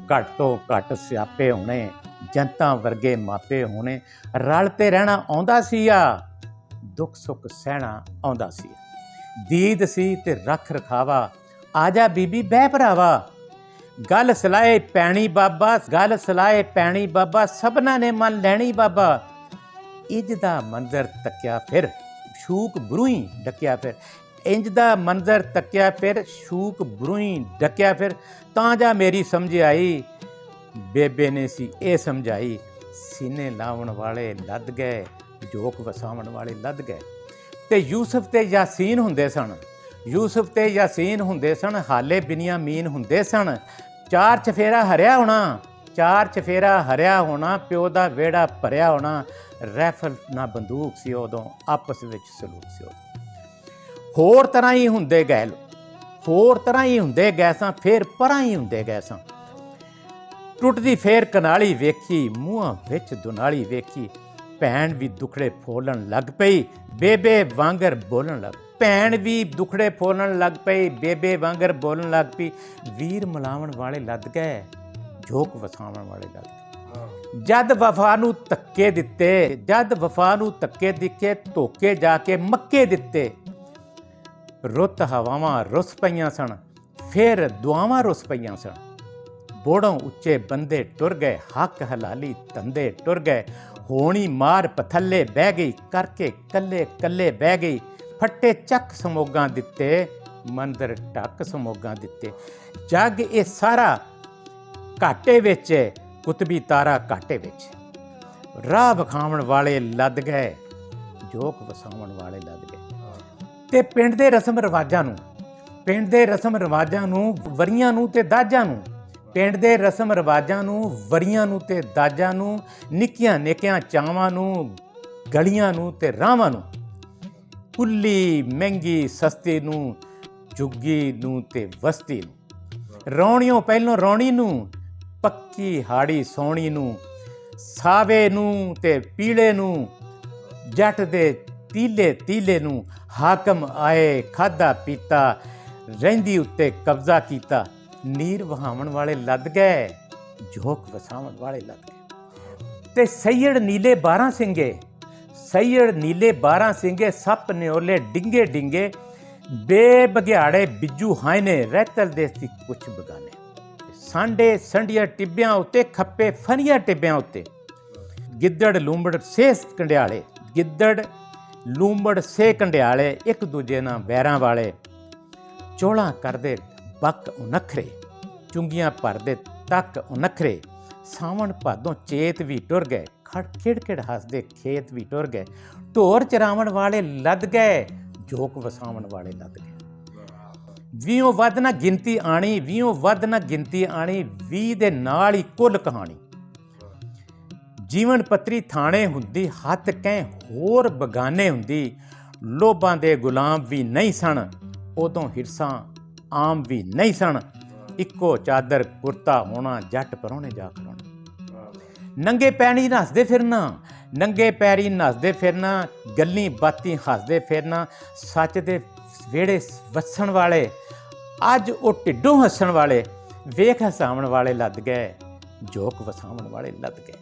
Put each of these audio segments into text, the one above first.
घट तो घट सियापे होने, जनता वर्गे मापे होने, रल ते रहना आउंदा सीआ, दुख सुख सहना आउंदा सी। दीद सी ते रख रखावा, आजा बीबी बह भरावा, गल सलाए पैणी बाबा, गल सलाए पैणी बाबा, सबना ने मन लैनी बाबा। इंज दा मंजर तक्या फिर शूक बरूई डकिया फिर, इंज दा मंजर तक्या फिर शूक बरूई डकिया फिर, तां जा मेरी समझ आई, बेबे ने सी ये समझाई, सीने लावन वाले लद गए, जोक वसावन वाले लद गए। ते यूसुफ ते यासीन हुंदे सन, यूसुफ ते यासीन हुंदे सन, हाले बिनियामीन हुंदे सन। चार चफेरा हरिया होना, चार चफेरा हरिया होना, प्यो दा वेड़ा भरिया होना, रैफल ना बंदूक सी उदों, आपस विच सलूक सी उदों। होर तर੍ਹਾਂ ही ਹੁੰਦੇ ਗਏ, ਹੋਰ ਤਰ੍ਹਾਂ ਹੀ ਹੁੰਦੇ ਗਏ ਸਾਂ, ਫੇਰ ਪਰਾਂ ਹੀ ਹੁੰਦੇ ਗਏ ਸਾਂ। ਟੁੱਟਦੀ ਫੇਰ ਕਨਾਲੀ ਵੇਖੀ, ਮੂੰਹਾਂ ਵਿੱਚ ਦੁਨਾਲੀ ਵੇਖੀ, ਭੈਣ ਵੀ ਦੁਖੜੇ ਫੋਲਣ ਲੱਗ ਪਈ, ਬੇਬੇ ਵਾਂਗਰ ਬੋਲਣ ਲੱਗ, ਭੈਣ ਵੀ ਦੁਖੜੇ ਫੋਲਣ ਲੱਗ ਪਈ, ਬੇਬੇ ਵਾਂਗਰ ਬੋਲਣ ਲੱਗ ਪਈ। ਵੀਰ ਮਿਲਾਵਣ ਵਾਲੇ ਲੱਦ ਗਏ, ਝੋਕ ਵਸਾਵਣ ਵਾਲੇ ਲੱਦ ਗਏ। ਜਦ ਵਫਾ ਨੂੰ ਧੱਕੇ ਦਿੱਤੇ, ਜਦ ਵਫਾ ਨੂੰ ਧੱਕੇ ਦਿੱਤੇ, ਧੋਕੇ ਜਾ ਕੇ ਮੱਕੇ ਦਿੱਤੇ। ਰੁੱਤ ਹਵਾਵਾਂ ਰੁੱਸ ਪਈਆਂ ਸਨ, ਫਿਰ ਦੁਆਵਾਂ ਰੁੱਸ ਪਈਆਂ ਸਨ। ਬੋੜੋਂ ਉੱਚੇ ਬੰਦੇ ਟੁਰ ਗਏ, ਹੱਕ ਹਲਾਲੀ ਧੰਦੇ ਟੁਰ ਗਏ। ਹੋਣੀ ਮਾਰ ਪਥੱਲੇ ਬਹਿ ਗਈ, ਕਰਕੇ ਕੱਲੇ ਕੱਲੇ ਬਹਿ ਗਈ। ਫੱਟੇ ਚੱਕ ਸਮੋਗਾਂ ਦਿੱਤੇ, ਮੰਦਰ ਢੱਕ ਸਮੋਗਾਂ ਦਿੱਤੇ। ਜੱਗ ਇਹ ਸਾਰਾ ਘਾਟੇ ਵਿੱਚ, ਕੁਤਬੀ ਤਾਰਾ ਘਾਟੇ ਵਿੱਚ। ਰਾਹ ਵਿਖਾਵਣ ਵਾਲੇ ਲੱਦ ਗਏ, ਜੋਕ ਵਸਾਵਣ ਵਾਲੇ ਲੱਦ ਗਏ। ਤੇ ਪਿੰਡ ਦੇ ਰਸਮ ਰਿਵਾਜਾਂ ਨੂੰ, ਪਿੰਡ ਦੇ ਰਸਮ ਰਿਵਾਜਾਂ ਨੂੰ, ਵਰੀਆਂ ਨੂੰ ਤੇ ਦਾਜਾਂ ਨੂੰ, ਪਿੰਡ ਦੇ ਰਸਮ ਰਿਵਾਜਾਂ ਨੂੰ, ਵਰੀਆਂ ਨੂੰ ਤੇ ਦਾਜਾਂ ਨੂੰ, ਨਿੱਕੀਆਂ ਨਿੱਕੀਆਂ ਚਾਵਾਂ ਨੂੰ, ਗਲੀਆਂ ਨੂੰ ਤੇ ਰਾਵਾਂ ਨੂੰ, ਕੁੱਲੀ ਮਹਿੰਗੀ ਸਸਤੀ ਨੂੰ, ਜੁੱਗੀ ਨੂੰ ਤੇ ਵਸਤੀ ਨੂੰ, ਰੌਣੀਓ ਪਹਿਲੋਂ ਰੌਣੀ ਨੂੰ, ਪੱਕੀ ਹਾੜੀ ਸੋਹਣੀ ਨੂੰ, ਸਾਵੇ ਨੂੰ ਤੇ ਪੀਲੇ ਨੂੰ, ਜੱਟ ਦੇ ਤੀਲੇ ਤੀਲੇ ਨੂੰ। ਹਾਕਮ ਆਏ ਖਾਧਾ ਪੀਤਾ, ਰਹਿੰਦੀ ਉੱਤੇ ਕਬਜ਼ਾ ਕੀਤਾ। ਨੀਰ ਵਹਾਵਣ ਵਾਲੇ ਲੱਦ ਗਏ, ਝੋਕ ਵਸਾਵਣ ਵਾਲੇ ਲੱਦ ਗਏ। ਤੇ ਸੱਯੜ ਨੀਲੇ 12 ਸਿੰਘੇ, ਸੱਯੜ ਨੀਲੇ 12 ਸਿੰਘੇ, ਸੱਪ ਨਿਓਲੇ ਡਿੰਗੇ ਡਿੰਗੇ, ਬੇਬਘਿਆੜੇ ਬਿੱਜੂ ਹਾਇਨੇ, ਰਹਿਤਲ ਦੇਸ ਦੀ ਕੁਛ ਬਗਾਨੇ। ਸਾਂਡੇ ਸੰਡੀਆਂ ਟਿੱਬਿਆਂ ਉੱਤੇ, ਖੱਪੇ ਫਨੀਆਂ ਟਿੱਬਿਆਂ ਉੱਤੇ। ਗਿੱਦੜ ਲੂੰਬੜ ਸੇ ਕੰਡਿਆਲੇ, ਗਿੱਦੜ ਲੂੰਬੜ ਸੇ ਕੰਡਿਆਲੇ, ਇੱਕ ਦੂਜੇ ਨਾਲ ਵੈਰਾਂ ਵਾਲੇ। ਚੋਲਾਂ ਕਰਦੇ ਬੱਕ ਉਨਖਰੇ, ਚੁੰਗੀਆਂ ਭਰਦੇ ਤੱਕ ਉਨਖਰੇ। ਸਾਵਣ ਭਾਦੋਂ ਚੇਤ ਵੀ ਟੁਰ ਗਏ, ਖਿੜ ਖਿੜ ਹੱਸਦੇ ਖੇਤ ਵੀ ਟੁਰ ਗਏ। ਢੋਰ ਚਰਾਵਣ ਵਾਲੇ ਲੱਦ ਗਏ, ਝੋਕ ਵਸਾਵਣ ਵਾਲੇ ਲੱਦ ਗਏ। 20 ਵੱਧ ਨਾ ਗਿਣਤੀ ਆਣੀ, 20 ਵੱਧ ਨਾ ਗਿਣਤੀ ਆਣੀ, 20 ਦੇ ਨਾਲ ਹੀ ਕੁੱਲ ਕਹਾਣੀ। ਜੀਵਨ ਪੱਤਰੀ ਥਾਣੇ ਹੁੰਦੀ, ਹੱਥ ਕਹਿ ਹੋਰ ਬਗਾਨੇ ਹੁੰਦੀ। ਲੋਭਾਂ ਦੇ ਗੁਲਾਮ ਵੀ ਨਹੀਂ ਸਨ, ਉਦੋਂ ਹਿਰਸਾਂ ਆਮ ਵੀ ਨਹੀਂ ਸਨ। ਇੱਕੋ ਚਾਦਰ ਕੁਰਤਾ ਹੋਣਾ, ਜੱਟ ਪਰਾਹੁਣੇ ਜਾ ਖਲੋਣਾ। ਨੰਗੇ ਪੈਰੀ ਨੱਸਦੇ ਫਿਰਨਾ, ਨੰਗੇ ਪੈਰੀ ਨੱਸਦੇ ਫਿਰਨਾ, ਗੱਲੀ ਬਾਤੀ ਹੱਸਦੇ ਫਿਰਨਾ। ਸੱਚ ਦੇ ਵਿਹੜੇ ਵਸਣ ਵਾਲੇ, ਅੱਜ ਉਹ ਢਿੱਡੋਂ ਹੱਸਣ ਵਾਲੇ। ਵੇਖ ਹਸਾਵਣ ਵਾਲੇ ਲੱਦ ਗਏ, ਝੋਕ ਵਸਾਵਣ ਵਾਲੇ ਲੱਦ ਗਏ।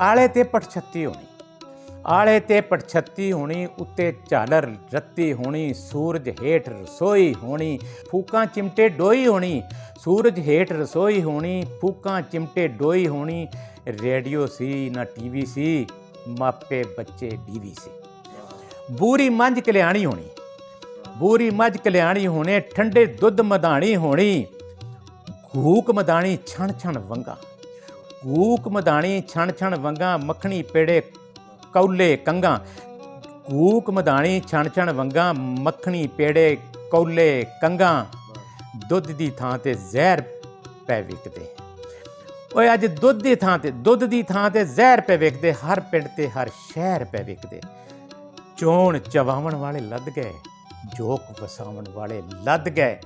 ਆਲੇ ਤੇ ਪਟਛੱਤੀ ਹੋਣੀ, ਆਲੇ ਤੇ ਪਟਛੱਤੀ ਹੋਣੀ, ਉੱਤੇ ਝਾਲਰ ਰੱਤੀ ਹੋਣੀ। ਸੂਰਜ ਹੇਠ ਰਸੋਈ ਹੋਣੀ, ਫੂਕਾਂ ਚਿਮਟੇ ਡੋਈ ਹੋਣੀ। ਸੂਰਜ ਹੇਠ ਰਸੋਈ ਹੋਣੀ, ਫੂਕਾਂ ਚਿਮਟੇ ਡੋਈ ਹੋਣੀ। ਰੇਡੀਓ ਸੀ ਨਾ ਟੀਵੀ ਸੀ, ਮਾਪੇ ਬੱਚੇ ਡੀਵੀ ਸੀ। ਬੂਰੀ ਮੱਝ ਕਲਿਆਣੀ ਹੋਣੀ, ਬੂਰੀ ਮੱਝ ਕਲਿਆਣੀ ਹੋਣੇ। ਠੰਡੇ ਦੁੱਧ ਮਧਾਣੀ ਹੋਣੀ, ਘੂਕ ਮਧਾਣੀ ਛਣ ਛਣ ਵੰਗਾ, ਘੂਕ ਮਧਾਣੀ ਛਣ ਛਣ ਵੰਗਾ। ਮੱਖਣੀ ਪੇੜੇ ਕੌਲੇ ਕੰਗਾ, ਘੂਕ ਮਧਾਣੀ ਛਣ ਛਣ ਵੰਗਾ। ਮੱਖਣੀ ਪੇੜੇ ਕੌਲੇ ਕੰਗਾ, ਦੁੱਧ ਦੀ ਥਾਂ ਤੇ ਜ਼ਹਿਰ ਪੈ ਵਿਕਦੇ। ਓਏ ਅੱਜ ਦੁੱਧ ਦੀ ਥਾਂ ਤੇ, ਦੁੱਧ ਦੀ ਥਾਂ ਤੇ ਜ਼ਹਿਰ ਪੈ ਵਿਕਦੇ। ਹਰ ਪਿੰਡ ਤੇ ਹਰ ਸ਼ਹਿਰ ਪੈ ਵਿਕਦੇ। ਚੋਣ ਚਵਾਵਣ ਵਾਲੇ ਲੱਦ ਗਏ, ਝੋਕ ਵਸਾਵਣ ਵਾਲੇ ਲੱਦ ਗਏ।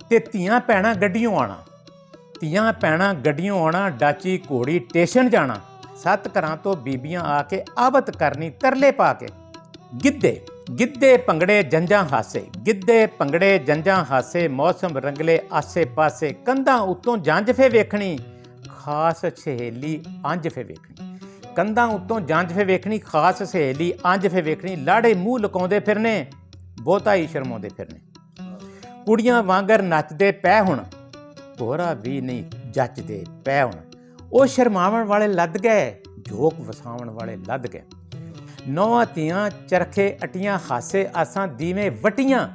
ਤੇ ਧੀਆਂ ਭੈਣਾਂ ਗੱਡੀਆਂ ਆਉਣਾ, ਧੀਆਂ ਭੈਣਾਂ ਗੱਡੀਆਂ ਆਉਣਾ। ਡਾਚੀ ਘੋੜੀ ਟੇਸ਼ਨ ਜਾਣਾ। 7 ਘਰਾਂ ਤੋਂ ਬੀਬੀਆਂ ਆ ਕੇ ਆਵਤ ਕਰਨੀ ਤਰਲੇ ਪਾ ਕੇ। ਗਿੱਧੇ ਗਿੱਧੇ ਭੰਗੜੇ ਜੰਜਾਂ ਹਾਸੇ, ਗਿੱਧੇ ਭੰਗੜੇ ਜੰਜਾਂ ਹਾਸੇ। ਮੌਸਮ ਰੰਗਲੇ ਆਸੇ ਪਾਸੇ, ਕੰਧਾਂ ਉੱਤੋਂ ਜੰਝ ਫੇ ਵੇਖਣੀ। ਖਾਸ ਸਹੇਲੀ ਅੰਜ ਫੇ ਵੇਖਣੀ। ਕੰਧਾਂ ਉੱਤੋਂ ਜੰਜ ਫੇ ਵੇਖਣੀ, ਖਾਸ ਸਹੇਲੀ ਅੰਜ ਫੇ ਵੇਖਣੀ। ਲਾੜੇ ਮੂੰਹ ਲੁਕਾਉਂਦੇ ਫਿਰਨੇ, ਬਹੁਤਾ ਹੀ ਸ਼ਰਮਾਉਂਦੇ ਫਿਰਨੇ। ਕੁੜੀਆਂ ਵਾਂਗਰ ਨੱਚਦੇ ਪੈ ਹੁਣ, ਹੋਰਾ ਵੀ ਨਹੀਂ ਜੱਚਦੇ ਪੈ ਹੁਣ। ਉਹ ਸ਼ਰਮਾਵਣ ਵਾਲੇ ਲੱਦ ਗਏ, ਝੋਕ ਵਸਾਉਣ ਵਾਲੇ ਲੱਦ ਗਏ। ਨੌਵਾਂ ਧੀਆਂ ਚਰਖੇ ਅਟੀਆਂ, ਹਾਸੇ ਆਸਾਂ ਦੀਵੇਂ ਵਟੀਆਂ।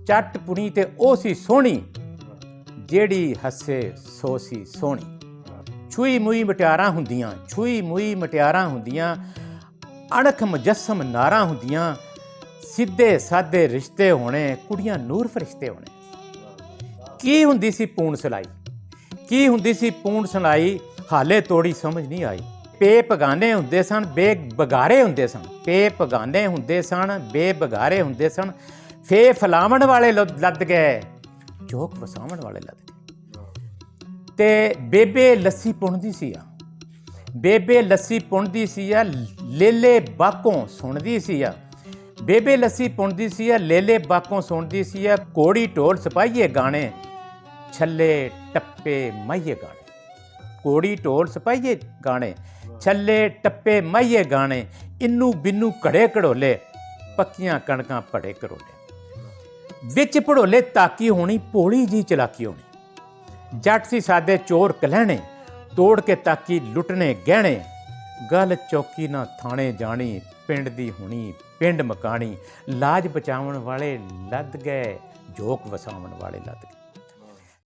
ਚੱਟ ਪੁਣੀ ਤੇ ਉਹ ਸੀ ਸੋਹਣੀ, ਜਿਹੜੀ ਹੱਸੇ ਸੋ ਸੀ ਸੋਹਣੀ। ਛੂਈ ਮੂਈ ਮਟਿਆਰਾਂ ਹੁੰਦੀਆਂ, ਛੂਈ ਮੂਈ ਮਟਿਆਰਾਂ ਹੁੰਦੀਆਂ। ਅਣਖ ਮੁਜੱਸਮ ਨਾਰਾਂ ਹੁੰਦੀਆਂ। ਸਿੱਧੇ ਸਾਦੇ ਰਿਸ਼ਤੇ ਹੋਣੇ, ਕੁੜੀਆਂ ਨੂਰ ਫਰਿਸ਼ਤੇ ਹੋਣੇ। ਕੀ ਹੁੰਦੀ ਸੀ ਪੂਣ ਸਿਲਾਈ, ਕੀ ਹੁੰਦੀ ਸੀ ਪੂਣ ਸਿਲਾਈ, ਹਾਲੇ ਤੋੜੀ ਸਮਝ ਨਹੀਂ ਆਈ। ਪੇ ਪਗਾਨੇ ਹੁੰਦੇ ਸਨ, ਬੇਬਗਾਰੇ ਹੁੰਦੇ ਸਨ। ਪੇ ਪਗਾਨੇ ਹੁੰਦੇ ਸਨ, ਬੇਬਗਾਰੇ ਹੁੰਦੇ ਸਨ। ਫੇ ਫਲਾਵਣ ਵਾਲੇ ਲੱਦ ਗਏ, ਝੋਕ ਵਸਾਵਣ ਵਾਲੇ ਲੱਦ ਗਏ। ਤੇ ਬੇਬੇ ਲੱਸੀ ਪੁਣਦੀ ਸੀ ਆ, ਬੇਬੇ ਲੱਸੀ ਪੁਣਦੀ ਸੀ ਆ, ਲੇਲੇ ਬਾਕੋਂ ਸੁਣਦੀ ਸੀ ਆ। ਬੇਬੇ ਲੱਸੀ ਪੁਣਦੀ ਸੀ ਆ, ਲੇਲੇ ਬਾਕੋਂ ਸੁਣਦੀ ਸੀ ਆ। ਘੋੜੀ ਢੋਲ ਸਿਪਾਹੀਏ ਗਾਣੇ, ਛੱਲੇ ਟੱਪੇ ਮਾਹੀਏ ਗਾਣੇ। ਘੋੜੀ ਢੋਲ ਸਿਪਾਹੀਏ ਗਾਣੇ, ਛੱਲੇ ਟੱਪੇ ਮਾਹੀਏ ਗਾਣੇ। ਇੰਨੂ ਬਿੰਨੂ ਘੜੇ ਘੜੋਲੇ, ਪੱਕੀਆਂ ਕਣਕਾਂ ਭੜੇ ਘਰੋਲੇ। ਵਿੱਚ ਭੜੋਲੇ ਤਾਕੀ ਹੋਣੀ, ਭੋਲੀ ਜੀ ਚਲਾਕੀ ਹੋਣੀ। ਜੱਟ ਸੀ ਸਾਦੇ ਚੋਰ ਕਲਹਿਣੇ, ਤੋੜ ਕੇ ਤਾਕੀ ਲੁੱਟਣੇ ਗਹਿਣੇ। ਗੱਲ ਚੌਕੀ ਨਾ ਥਾਣੇ ਜਾਣੀ, ਪਿੰਡ ਦੀ ਹੋਣੀ ਪਿੰਡ ਮਕਾਣੀ। ਲਾਜ ਬਚਾਉਣ ਵਾਲੇ ਲੱਦ ਗਏ, ਝੋਕ ਵਸਾਉਣ ਵਾਲੇ ਲੱਦ ਗਏ।